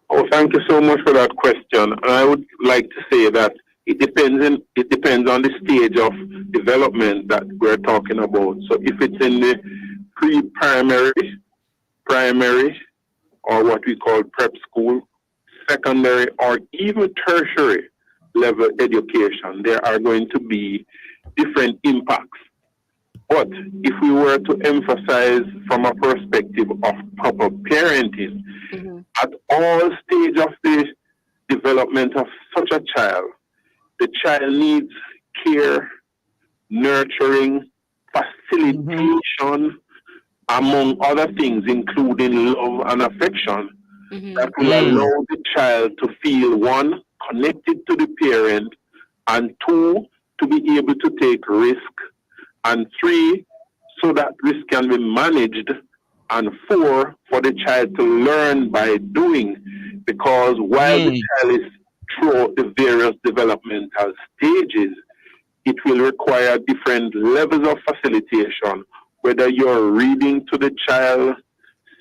Speaker 8: Oh, thank you so much for that question. And I would like to say that it depends on the stage of development that we're talking about. So if it's in the pre-primary, primary, or what we call prep school, secondary, or even tertiary level education, there are going to be different impacts. But if we were to emphasize from a perspective of proper parenting, at all stages of the development of such a child, the child needs care, nurturing, facilitation, among other things, including love and affection, that will allow the child to feel, one, connected to the parent, and two, to be able to take risk, and three, so that risk can be managed, and four, for the child to learn by doing, because while the child is through the various developmental stages, it will require different levels of facilitation, whether you're reading to the child,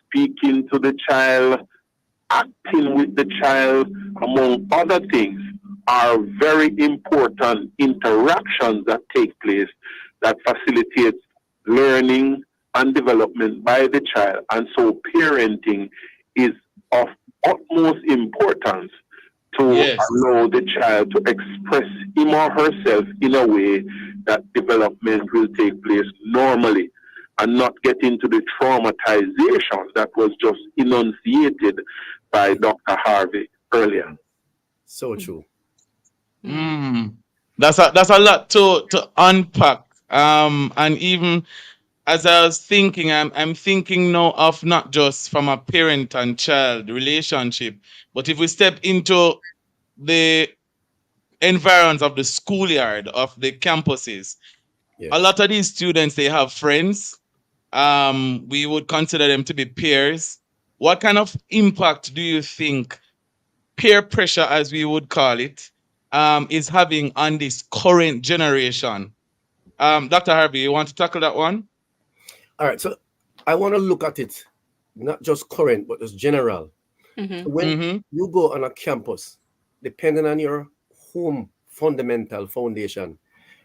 Speaker 8: speaking to the child, acting with the child, among other things, are very important interactions that take place that facilitates learning and development by the child. And so parenting is of utmost importance to allow the child to express him or herself in a way that development will take place normally and not get into the traumatization that was just enunciated by Dr. Harvey earlier.
Speaker 16: So true.
Speaker 2: That's a lot to unpack. And even as I was thinking, I'm thinking now of not just from a parent and child relationship, but if we step into the environs of the schoolyard, of the campuses, a lot of these students, they have friends. We would consider them to be peers. What kind of impact do you think peer pressure, as we would call it, is having on this current generation? Dr. Harvey, you want to tackle that one?
Speaker 16: All right, so I want to look at it, not just current, but as general. So when you go on a campus, depending on your home fundamental foundation,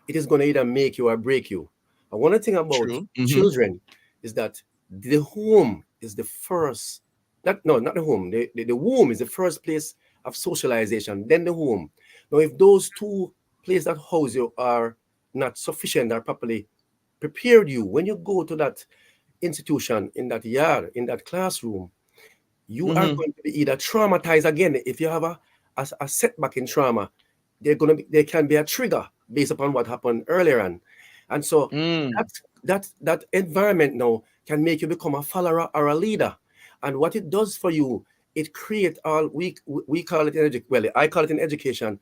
Speaker 16: it is going to either make you or break you. And one thing about children is that the home is the first, not the home, the womb is the first place of socialization, then the home. Now, if those two places that house you are not sufficient or properly prepared you, when you go to that institution, in that yard, in that classroom, you are going to be either traumatized again. If you have a setback in trauma, there can be a trigger based upon what happened earlier on. And so that environment now can make you become a follower or a leader. And what it does for you, it creates all we call it in education. Well, I call it in education,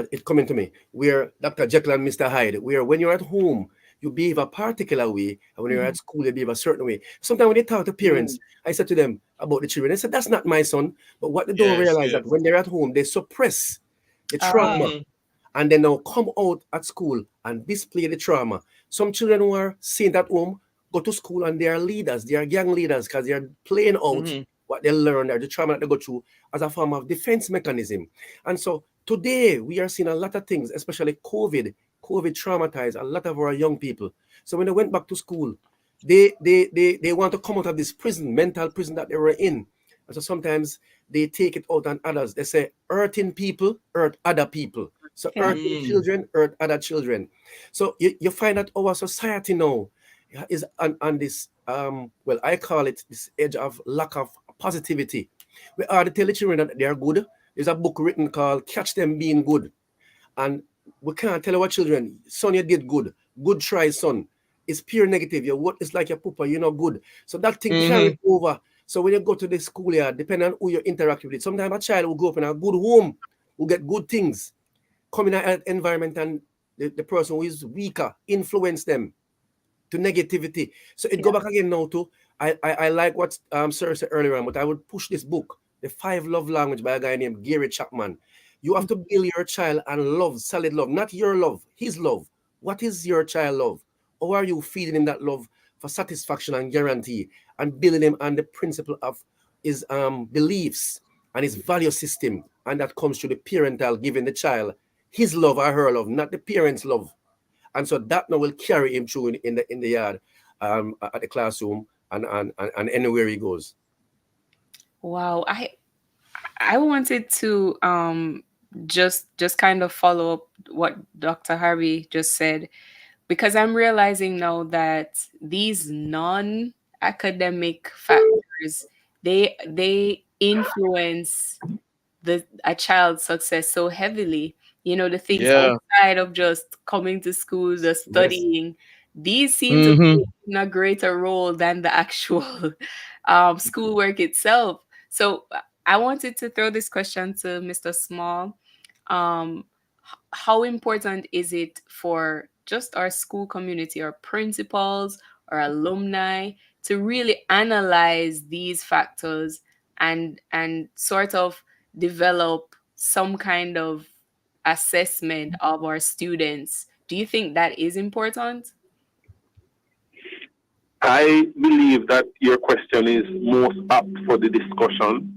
Speaker 16: it's coming to me, where Dr. Jekyll and Mr. Hyde, where when you're at home, you behave a particular way, and when you're at school, you behave a certain way. Sometimes when they talk to parents, I said to them about the children, I said, that's not my son. But what they don't realize that when they're at home, they suppress the trauma, and then now come out at school and display the trauma. Some children who are seen at home go to school and they are leaders, they are gang leaders, because they are playing out what they learn or the trauma that they go through as a form of defense mechanism. And so today we are seeing a lot of things, especially COVID traumatized a lot of our young people. So when they went back to school, they want to come out of this mental prison that they were in. And so sometimes they take it out on others. They say, hurting people, hurt other people. So hurting children, hurt other children. So you find that our society now is on this, I call it this edge of lack of positivity. We are to tell the children that they are good. There's a book written called Catch Them Being Good. And we can't tell our children, son, you did good. Good try, son. It's pure negative. Your what is like your pooper, you're not good. So that thing carries over. So when you go to the schoolyard, depending on who you interact with, sometimes a child will go up in a good home, will get good things. Come in an environment and the person who is weaker influence them to negativity. So it go back again now to, I like what Sir said earlier on, but I would push this book, The 5 Love Language by a guy named Gary Chapman. You have to build your child and love, solid love, not your love, his love. What is your child love? How are you feeding him that love for satisfaction and guarantee, and building him on the principle of his beliefs and his value system? And that comes through the parental giving the child his love or her love, not the parent's love. And so that now will carry him through in the yard, at the classroom, and anywhere he goes.
Speaker 3: Wow, I wanted to just kind of follow up what Dr. Harvey just said, because I'm realizing now that these non-academic factors, they influence a child's success so heavily. You know, the things outside of just coming to school, just studying, these seem to play a greater role than the actual schoolwork itself. So I wanted to throw this question to Mr. Small. How important is it for just our school community, our principals, our alumni, to really analyze these factors and sort of develop some kind of assessment of our students? Do you think that is important?
Speaker 8: I believe that your question is most apt for the discussion,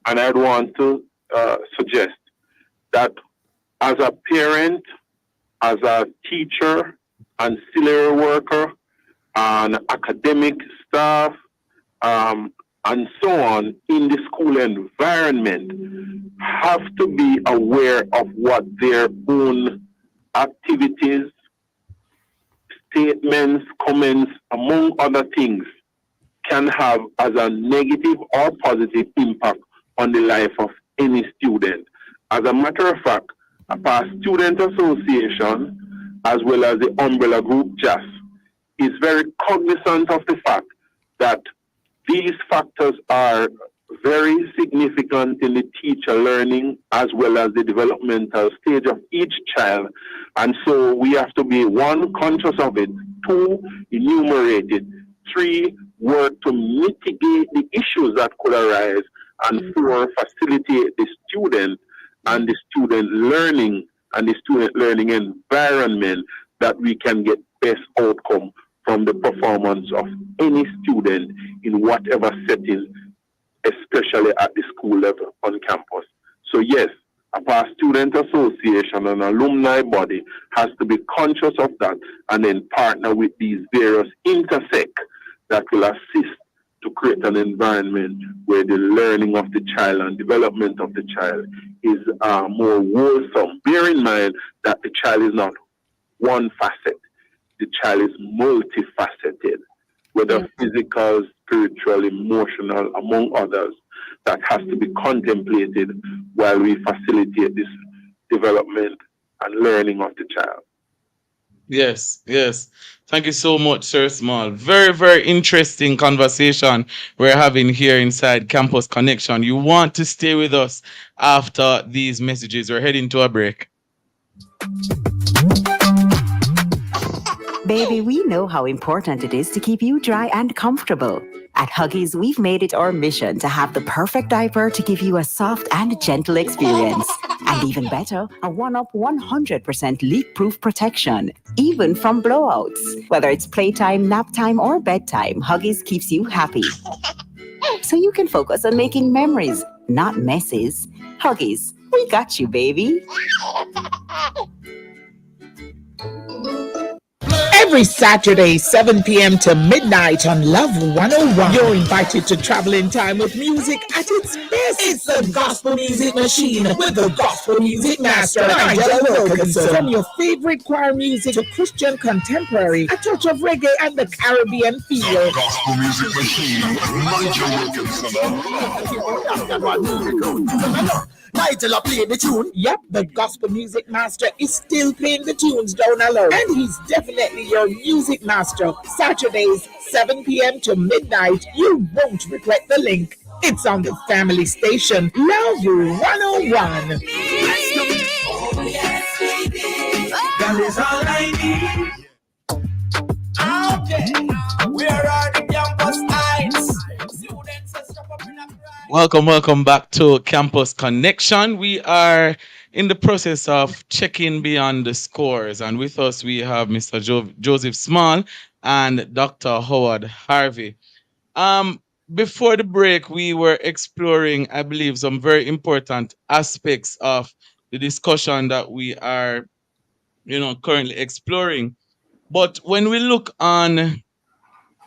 Speaker 8: and I'd want to suggest that as a parent, as a teacher, ancillary worker, and academic staff, and so on in the school environment, have to be aware of what their own activities, statements, comments, among other things, can have as a negative or positive impact on the life of any student. As a matter of fact, a past student association, as well as the umbrella group JAS, is very cognizant of the fact that these factors are very significant in the teacher learning as well as the developmental stage of each child. And so we have to be, 1, conscious of it, 2, enumerate it, 3, work to mitigate the issues that could arise, and 4, facilitate the student and the student learning and the student learning environment that we can get best outcome from the performance of any student in whatever setting, especially at the school level on campus. So yes, a past student association and alumni body has to be conscious of that and then partner with these various intersect that will assist to create an environment where the learning of the child and development of the child is more wholesome. Bear in mind that the child is not one facet. The child is multifaceted, whether physical, spiritual, emotional, among others, that has to be contemplated while we facilitate this development and learning of the child.
Speaker 2: Yes. Thank you so much, Sir Small. Very, very interesting conversation we're having here inside Campus Connection. You want to stay with us after these messages. We're heading to a break.
Speaker 12: Baby, we know how important it is to keep you dry and comfortable. At Huggies, we've made it our mission to have the perfect diaper to give you a soft and gentle experience. And even better, a 1-up 100% leak-proof protection, even from blowouts. Whether it's playtime, nap time, or bedtime, Huggies keeps you happy. So you can focus on making memories, not messes. Huggies, we got you, baby.
Speaker 17: Every Saturday, 7 p.m. to midnight on Love 101. You're invited to travel in time with music at its best. It's the Gospel Music Machine with the Gospel Music Master, Nigel Wilkinson. From your favorite choir music to Christian contemporary, a touch of reggae and the Caribbean feel.
Speaker 18: The Gospel Music Machine with Nigel Wilkinson.
Speaker 17: Nigel playing the tune. Yep, the Gospel Music Master is still playing the tunes down alone. And he's definitely your music master. Saturdays, 7 p.m. to midnight. You won't regret the link. It's on the family station, Love 101.
Speaker 1: That is all I need. Okay, where are the campus lights?
Speaker 2: Welcome back to Campus Connection. We are in the process of checking beyond the scores, and with us we have Mr. Joseph Small and Dr. Howard Harvey. Before the break, we were exploring, I believe, some very important aspects of the discussion that we are, currently exploring. But when we look on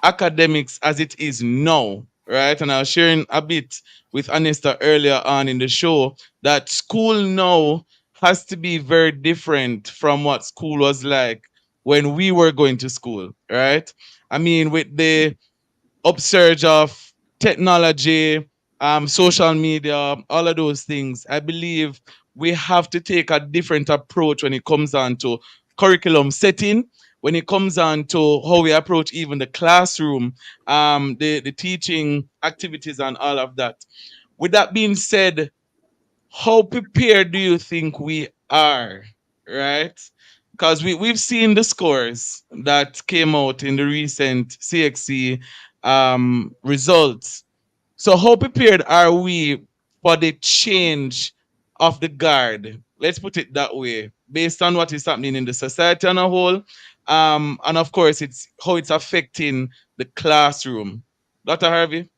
Speaker 2: academics as it is now, right? And I was sharing a bit with Anesta earlier on in the show that school now has to be very different from what school was like when we were going to school, right? I mean, with the upsurge of technology, social media, all of those things, I believe we have to take a different approach when it comes on to curriculum setting, when it comes on to how we approach even the classroom, the teaching activities and all of that. With that being said, how prepared do you think we are, right? Because we've seen the scores that came out in the recent CXC results. So how prepared are we for the change of the guard? Let's put it that way, based on what is happening in the society on a whole. And of course, it's how it's affecting the classroom. Dr. Harvey?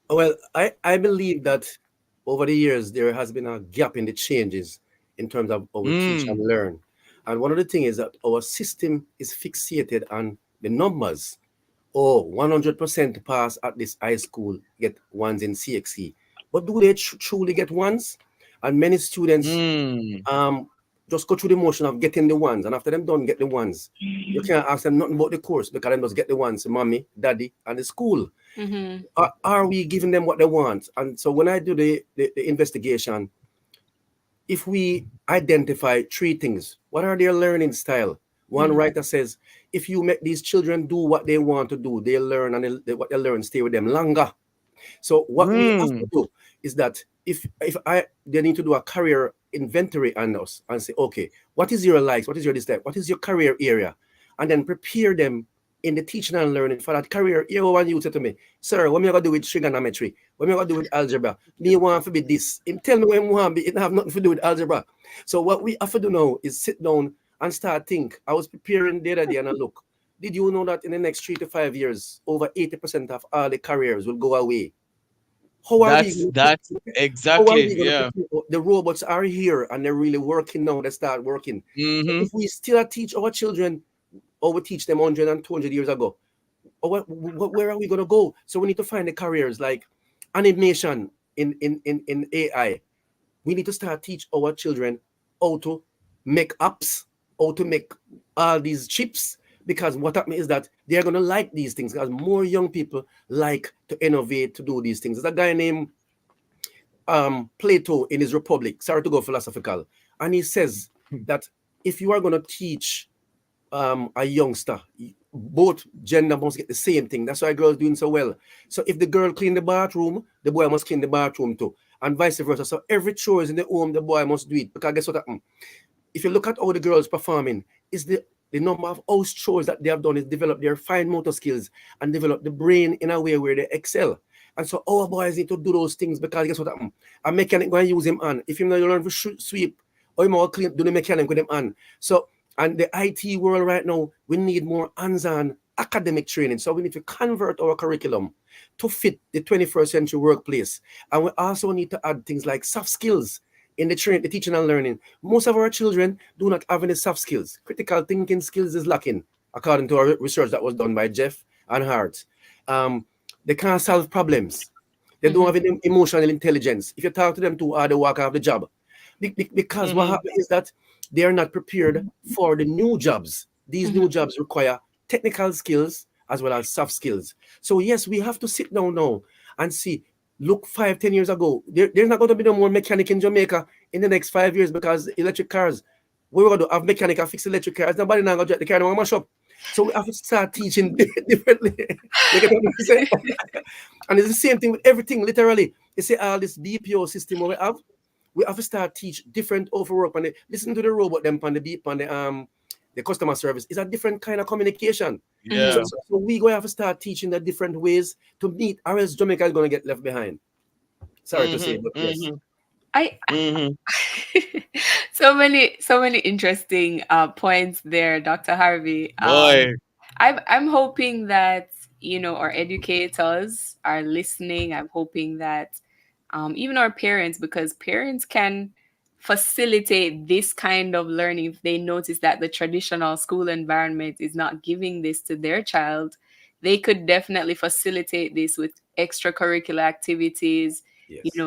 Speaker 16: Well, I believe that over the years, there has been a gap in the changes in terms of how we teach and learn. And one of the things is that our system is fixated on the numbers. 100% pass at this high school, get ones in CXC. But do they truly get ones? And many students just go through the motion of getting the ones, and after them done get the ones, you can't ask them nothing about the course because they just get the ones, mommy, daddy, and the school.
Speaker 3: Mm-hmm.
Speaker 16: Are we giving them what they want? And so when I do the investigation, if we identify three things, what are their learning style? One writer says, if you make these children do what they want to do, they learn, and what they learn stay with them longer. So what we have to do is that if they need to do a career inventory on us and say, okay, what is your likes? What is your dislike? What is your career area? And then prepare them in the teaching and learning for that career area. When you say to me, sir, what am I going to do with trigonometry? What am I going to do with algebra? Me want to be this. Him tell me what I want to be. It have nothing to do with algebra. So what we have to do now is sit down and start think. I was preparing the other day and I look. Did you know that in the next 3 to 5 years, over 80% of all the careers will go away? How are
Speaker 2: that's exactly, yeah.
Speaker 16: The robots are here and they're really working now. They start working. So if we still teach our children, or we teach them 100 and 200 years ago, where are we going to go? So we need to find the careers like animation in AI. We need to start teach our children how to make apps, how to make all these chips, because what happens is that they're going to like these things because more young people like to innovate, to do these things. There's a guy named Plato in his Republic, sorry to go philosophical, and he says that if you are going to teach a youngster, both gender must get the same thing. That's why girls doing so well. So if the girl clean the bathroom, the boy must clean the bathroom too, and vice versa. So every chore is in the home, the boy must do it, because guess what happens? If you look at how the girls performing, is the number of house chores that they have done is develop their fine motor skills and develop the brain in a way where they excel. And so our boys need to do those things, because guess what happens? A mechanic going to use him on. If you know you learn to sweep, or you more clean, do the mechanic with him on. So, and the IT world right now, we need more hands-on academic training. So we need to convert our curriculum to fit the 21st century workplace. And we also need to add things like soft skills in the teaching and learning. Most of our children do not have any soft skills. Critical thinking skills is lacking. according to our research that was done by Jeff and Hart. They can't solve problems. They don't have any emotional intelligence. If you talk to them too hard, they walk off the job. Because what happens is that they are not prepared for the new jobs. These new jobs require technical skills as well as soft skills. So yes, we have to sit down now and see, look 5-10 years ago, there's not going to be no more mechanic in Jamaica in the next 5 years because electric cars, what we're going to have mechanic and fix electric cars, nobody now going to get the car and mash up. So we have to start teaching differently. You get what I'm saying? And it's the same thing with everything, literally. You see all this BPO system we have to start teach different overwork. And listen to the robot them on the customer service. It's a different kind of communication.
Speaker 2: Yeah.
Speaker 16: So we going to have to start teaching the different ways to meet, or else Jamaica is going to get left behind. Sorry to say, but yes.
Speaker 3: So many interesting points there, Dr. Harvey.
Speaker 2: Boy.
Speaker 3: I'm hoping that our educators are listening. I'm hoping that even our parents, because parents can facilitate this kind of learning if they notice that the traditional school environment is not giving this to their child. They could definitely facilitate this with extracurricular activities.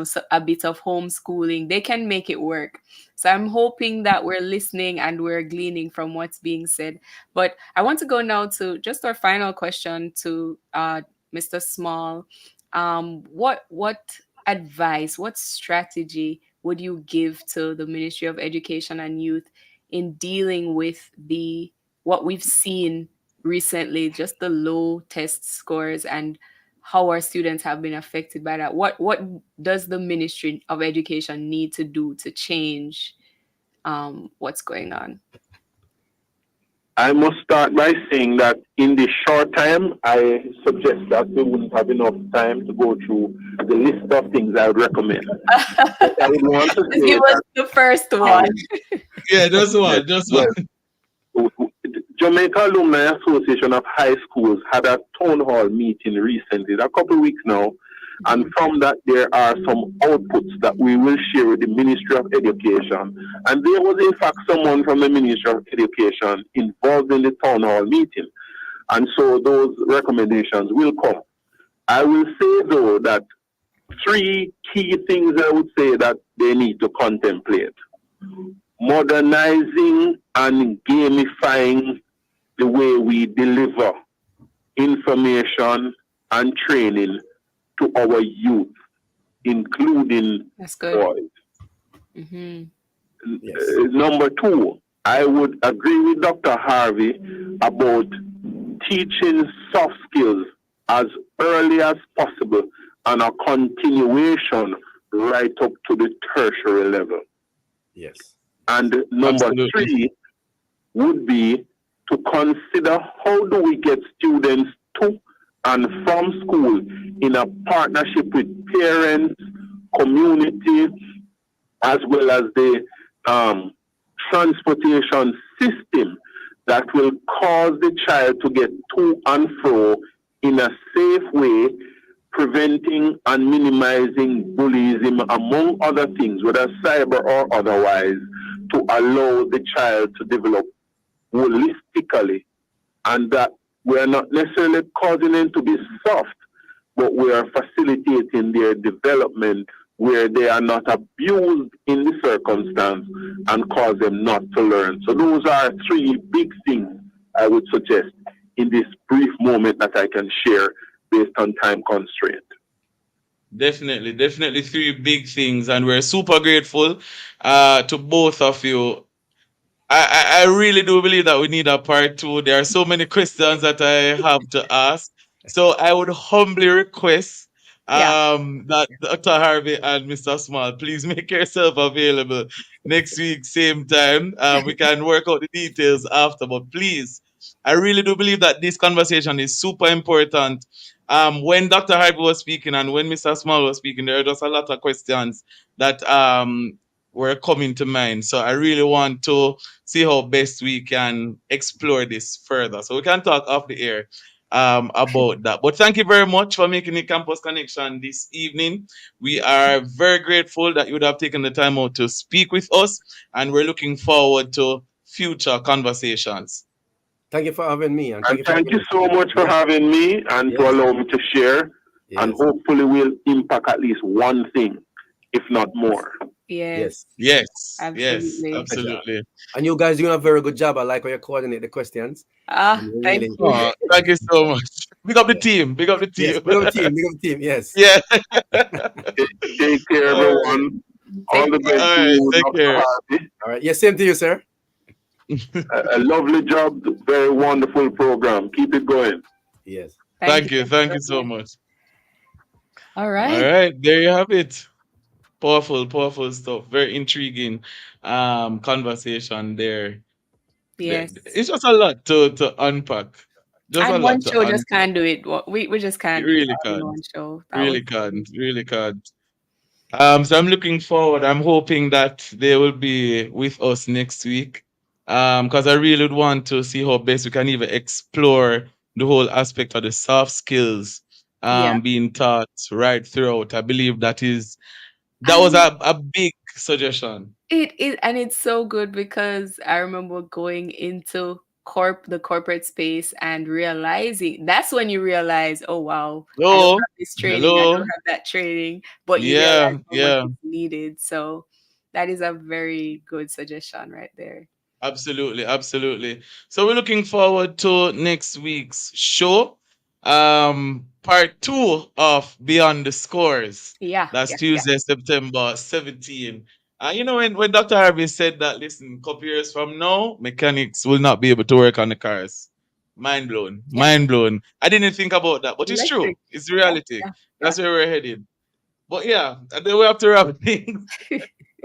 Speaker 3: So a bit of homeschooling. They can make it work. So I'm hoping that we're listening and we're gleaning from what's being said. But I want to go now to just our final question to Mr. Small. What advice, what strategy would you give to the Ministry of Education and Youth in dealing with what we've seen recently, just the low test scores and how our students have been affected by that? What does the Ministry of Education need to do to change what's going on?
Speaker 8: I must start by saying that in the short time, I suggest that we wouldn't have enough time to go through the list of things I would recommend. I would want to say
Speaker 3: give us the first one.
Speaker 2: Yeah, just one.
Speaker 8: Jamaica Alumni Association of High Schools had a town hall meeting recently, a couple of weeks now, and from that there are some outputs that we will share with the Ministry of Education. And there was in fact someone from the Ministry of Education involved in the town hall meeting. And so those recommendations will come. I will say though that 3 key things I would say that they need to contemplate. Modernizing and gamifying the way we deliver information and training to our youth, including boys. Number 2, I would agree with Dr. Harvey about teaching soft skills as early as possible and a continuation right up to the tertiary level.
Speaker 16: Yes.
Speaker 8: And number 3 would be to consider how do we get students to and from school in a partnership with parents, community, as well as the transportation system that will cause the child to get to and fro in a safe way, preventing and minimizing bullying, among other things, whether cyber or otherwise, to allow the child to develop holistically, and that we are not necessarily causing them to be soft, but we are facilitating their development where they are not abused in the circumstance and cause them not to learn. So those are 3 big things I would suggest in this brief moment that I can share based on time constraint.
Speaker 2: Definitely 3 big things, and we're super grateful to both of you. I really do believe that we need a part 2. There are so many questions that I have to ask. So I would humbly request that Dr. Harvey and Mr. Small, please make yourself available next week, same time. We can work out the details after, but please, I really do believe that this conversation is super important. When Dr. Harvey was speaking and when Mr. Small was speaking, there are just a lot of questions that were coming to mind. So I really want to see how best we can explore this further. So we can talk off the air about that. But thank you very much for making the Campus Connection this evening. We are very grateful that you would have taken the time out to speak with us, and we're looking forward to future conversations.
Speaker 16: Thank you for having me. And
Speaker 8: thank you so much for having me and to allow me to share. And hopefully we'll impact at least one thing, if not more.
Speaker 3: Yes.
Speaker 2: Absolutely.
Speaker 16: And you guys doing a very good job. I like how you coordinate the questions.
Speaker 3: Thank you.
Speaker 2: Oh, thank you so much. Big up the team. Big up the team.
Speaker 16: Yes, big up the team. Yes.
Speaker 2: Yeah.
Speaker 8: Take care, everyone. All the best.
Speaker 2: All right, take care.
Speaker 16: All right. Yeah, same to you, sir.
Speaker 8: A lovely job. Very wonderful program. Keep it going.
Speaker 16: Yes.
Speaker 2: Thank you so much.
Speaker 3: All right.
Speaker 2: All right. There you have it. Powerful stuff. Very intriguing conversation there.
Speaker 3: Yes.
Speaker 2: It's just a lot to unpack.
Speaker 3: And one show just can't do it. We just can't.
Speaker 2: Really can't.
Speaker 3: One show.
Speaker 2: Really can't. So I'm looking forward. I'm hoping that they will be with us next week. Because I really would want to see how best we can even explore the whole aspect of the soft skills being taught right throughout. I believe that was a big suggestion.
Speaker 3: It is, and it's so good because I remember going into the corporate space and realizing that's when you realize, oh wow, I don't have this training, I don't have that training, but you realize how much is needed. So that is a very good suggestion right there.
Speaker 2: Absolutely. So we're looking forward to next week's show. Part 2 of Beyond the Scores. That's Tuesday, September 17. When Dr. Harvey said that, listen, a couple years from now, mechanics will not be able to work on the cars. Mind blown. I didn't think about that, but it's true. It's reality. That's where we're headed. But and then we have to wrap things.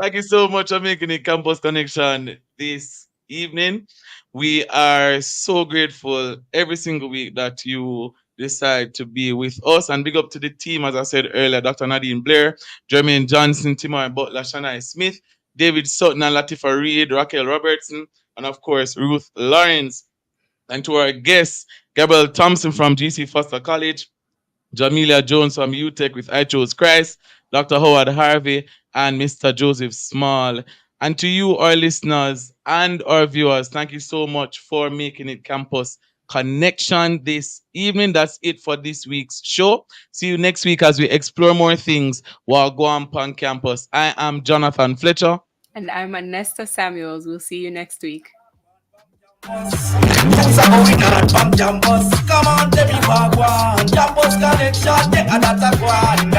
Speaker 2: Thank you so much for making the Campus Connection this evening. We are so grateful every single week that you decide to be with us, and big up to the team, as I said earlier, Dr. Nadine Blair, Jermaine Johnson, Timothy Butler, Shania Smith, David Sutton and Latifa Reed, Raquel Robertson, and of course, Ruth Lawrence. And to our guests, Gabriel Thompson from GC Foster College, Jamelia Jones from UTech with I Chose Christ, Dr. Howard Harvey, and Mr. Joseph Small. And to you, our listeners and our viewers, thank you so much for making it Campus Connection this evening. That's it for this week's show. See you next week as we explore more things while going on campus. I am Jonathan Fletcher.
Speaker 3: And I'm Anesta Samuels. We'll see you next week.
Speaker 1: Come on, Demi Wagwan, Campus Connection, take another one.